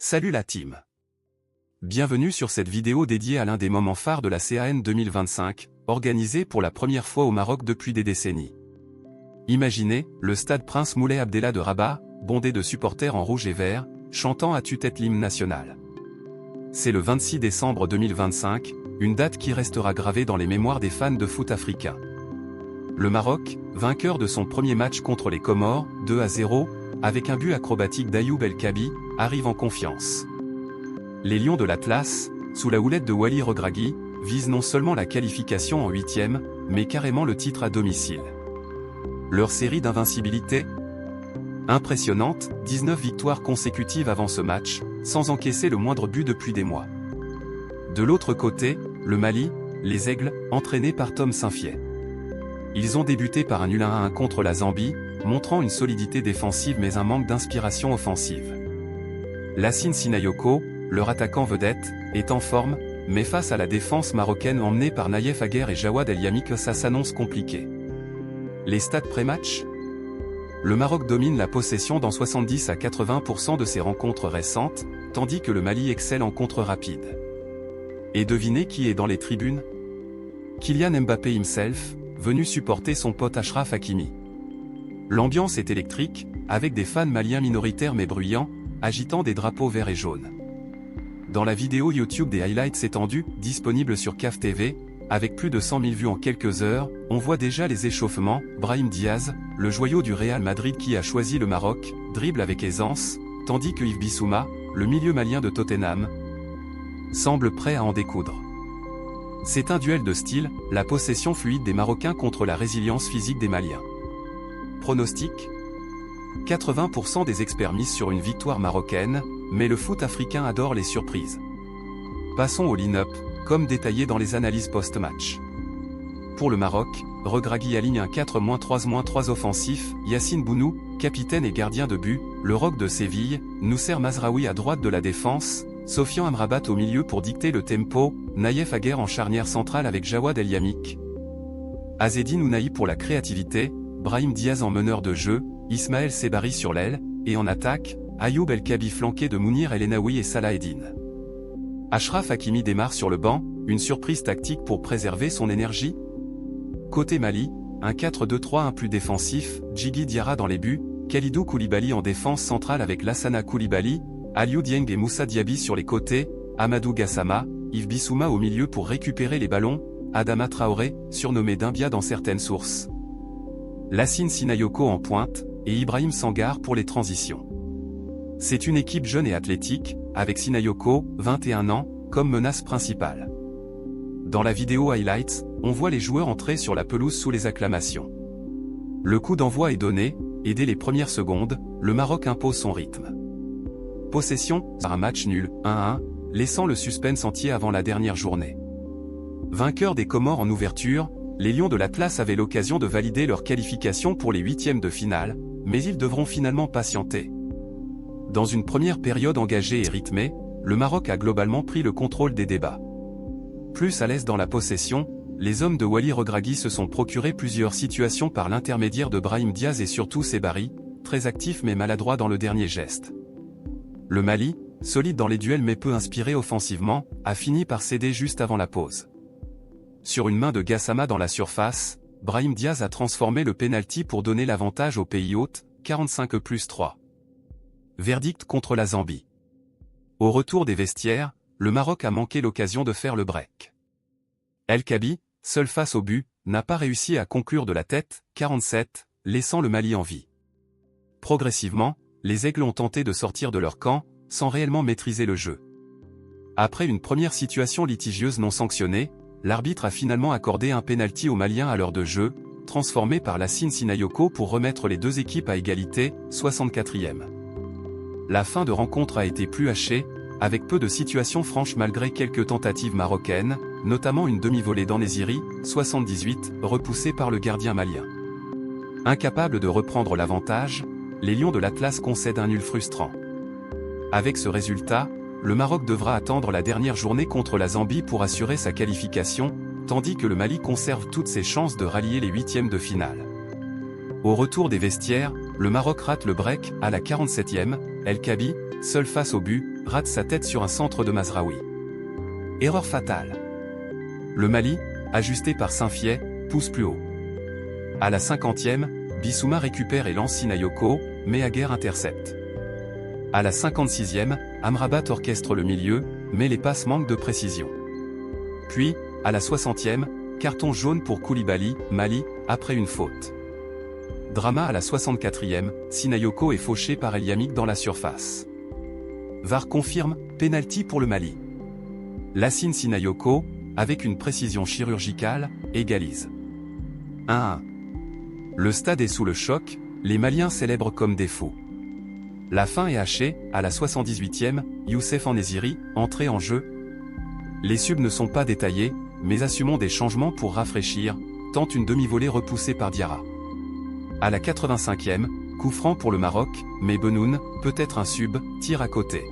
Salut la team. Bienvenue sur cette vidéo dédiée à l'un des moments phares de la CAN 2025, organisée pour la première fois au Maroc depuis des décennies. Imaginez, le stade Prince Moulay Abdellah de Rabat, bondé de supporters en rouge et vert, chantant à tue-tête l'hymne national. C'est le 26 décembre 2025, une date qui restera gravée dans les mémoires des fans de foot africains. Le Maroc, vainqueur de son premier match contre les Comores, 2-0, avec un but acrobatique d'Ayoub El Kabi, arrive en confiance. Les Lions de l'Atlas, sous la houlette de Wally Regragui, visent non seulement la qualification en 8e, mais carrément le titre à domicile. Leur série d'invincibilité impressionnante, 19 victoires consécutives avant ce match, sans encaisser le moindre but depuis des mois. De l'autre côté, le Mali, les Aigles, entraînés par Tom Saintfiet. Ils ont débuté par un nul 1-1 contre la Zambie, montrant une solidité défensive mais un manque d'inspiration offensive. Lassine Sinayoko, leur attaquant vedette, est en forme, mais face à la défense marocaine emmenée par Naïef Aguer et Jawad El Yamik, ça s'annonce compliqué. Les stats pré-match ? Le Maroc domine la possession dans 70 à 80% de ses rencontres récentes, tandis que le Mali excelle en contre rapide. Et devinez qui est dans les tribunes ? Kylian Mbappé himself, venu supporter son pote Achraf Hakimi. L'ambiance est électrique, avec des fans maliens minoritaires mais bruyants, agitant des drapeaux verts et jaunes. Dans la vidéo YouTube des highlights étendus, disponible sur CAF TV, avec plus de 100 000 vues en quelques heures, on voit déjà les échauffements. Brahim Diaz, le joyau du Real Madrid qui a choisi le Maroc, dribble avec aisance, tandis que Yves Bissouma, le milieu malien de Tottenham, semble prêt à en découdre. C'est un duel de style, la possession fluide des Marocains contre la résilience physique des Maliens. Pronostic ? 80% des experts misent sur une victoire marocaine, mais le foot africain adore les surprises. Passons au line-up, comme détaillé dans les analyses post-match. Pour le Maroc, Regragui aligne un 4-3-3 offensif, Yassine Bounou, capitaine et gardien de but, le Roc de Séville, Noussair Mazraoui à droite de la défense, Sofian Amrabat au milieu pour dicter le tempo, Naïef Aguer en charnière centrale avec Jawad El Yamik. Azzedine Ounahi pour la créativité, Brahim Diaz en meneur de jeu, Ismaël Sebari sur l'aile, et en attaque, Ayoub El Kabi flanqué de Mounir El Enaoui et Salah Eddine. Achraf Hakimi démarre sur le banc, une surprise tactique pour préserver son énergie. Côté Mali, un 4-2-3-1 plus défensif, Djigui Diarra dans les buts, Khalidou Koulibaly en défense centrale avec Lassana Koulibaly, Aliou Dieng et Moussa Diaby sur les côtés, Amadou Gassama, Yves Bissouma au milieu pour récupérer les ballons, Adama Traoré, surnommé Dimbia dans certaines sources. Lassine Sinayoko en pointe, et Ibrahim Sangar pour les transitions. C'est une équipe jeune et athlétique, avec Sinayoko, 21 ans, comme menace principale. Dans la vidéo highlights, on voit les joueurs entrer sur la pelouse sous les acclamations. Le coup d'envoi est donné, et dès les premières secondes, le Maroc impose son rythme. Possession, par un match nul, 1-1, laissant le suspense entier avant la dernière journée. Vainqueurs des Comores en ouverture, les Lions de l'Atlas avaient l'occasion de valider leur qualification pour les huitièmes de finale, mais ils devront finalement patienter. Dans une première période engagée et rythmée, le Maroc a globalement pris le contrôle des débats. Plus à l'aise dans la possession, les hommes de Wally Regragui se sont procuré plusieurs situations par l'intermédiaire de Brahim Diaz et surtout Sebari, très actif mais maladroit dans le dernier geste. Le Mali, solide dans les duels mais peu inspiré offensivement, a fini par céder juste avant la pause. Sur une main de Gassama dans la surface, Brahim Diaz a transformé le pénalty pour donner l'avantage au pays hôte, 45+3. Verdict contre la Zambie. Au retour des vestiaires, le Maroc a manqué l'occasion de faire le break. El Kabi, seul face au but, n'a pas réussi à conclure de la tête, 47, laissant le Mali en vie. Progressivement, les Aigles ont tenté de sortir de leur camp, sans réellement maîtriser le jeu. Après une première situation litigieuse non sanctionnée, l'arbitre a finalement accordé un pénalty aux Maliens à l'heure de jeu, transformé par Lassine Sinayoko pour remettre les deux équipes à égalité, 64e. La fin de rencontre a été plus hachée, avec peu de situations franches malgré quelques tentatives marocaines, notamment une demi-volée d'En-Nesyri, 78, repoussée par le gardien malien. Incapables de reprendre l'avantage, les Lions de l'Atlas concèdent un nul frustrant. Avec ce résultat, le Maroc devra attendre la dernière journée contre la Zambie pour assurer sa qualification, tandis que le Mali conserve toutes ses chances de rallier les huitièmes de finale. Au retour des vestiaires, le Maroc rate le break, à la 47e, El Kabi, seul face au but, rate sa tête sur un centre de Mazraoui. Erreur fatale. Le Mali, ajusté par Saint-Fiet, pousse plus haut. À la 50e, Bissouma récupère et lance Sinayoko, mais Aguerre intercepte. À la 56e, Amrabat orchestre le milieu, mais les passes manquent de précision. Puis, à la 60e, carton jaune pour Koulibaly, Mali, après une faute. Drama à la 64e, Sinayoko est fauché par El Yamik dans la surface. VAR confirme, pénalty pour le Mali. Lassine Sinayoko, avec une précision chirurgicale, égalise. 1-1. Le stade est sous le choc, les Maliens célèbrent comme des fous. La fin est hachée, à la 78e, Youssef En-Nesyri, entré en jeu. Les subs ne sont pas détaillés, mais assumons des changements pour rafraîchir, tente une demi-volée repoussée par Diarra. À la 85e, coup franc pour le Maroc, mais Benoun, peut-être un sub, tire à côté.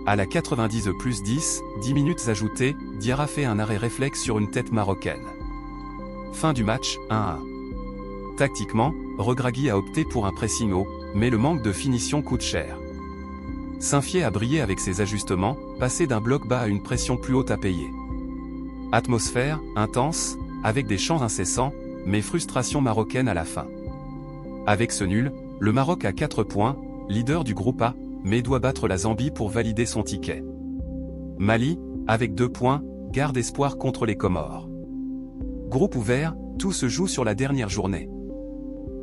À la 90+10, 10 minutes ajoutées, Diarra fait un arrêt réflexe sur une tête marocaine. Fin du match, 1-1. Tactiquement, Regragui a opté pour un pressing haut, mais le manque de finition coûte cher. Saint-Fiet a brillé avec ses ajustements, passé d'un bloc bas à une pression plus haute à payer. Atmosphère, intense, avec des chants incessants, mais frustration marocaine à la fin. Avec ce nul, le Maroc a 4 points, leader du groupe A, mais doit battre la Zambie pour valider son ticket. Mali, avec 2 points, garde espoir contre les Comores. Groupe ouvert, tout se joue sur la dernière journée.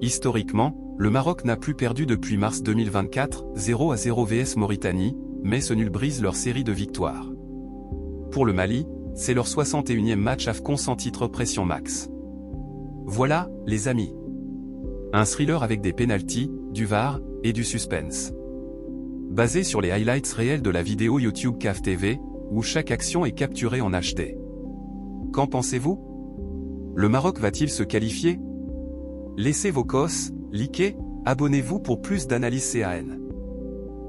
Historiquement, le Maroc n'a plus perdu depuis mars 2024, 0-0 vs Mauritanie, mais ce nul brise leur série de victoires. Pour le Mali, c'est leur 61e match AFCON sans titre pression max. Voilà, les amis. Un thriller avec des pénaltys, du VAR, et du suspense. Basé sur les highlights réels de la vidéo YouTube CAF TV, où chaque action est capturée en HD. Qu'en pensez-vous? Le Maroc va-t-il se qualifier? Laissez vos cosses, likez, abonnez-vous pour plus d'analyses CAN.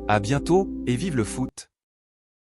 À bientôt, et vive le foot!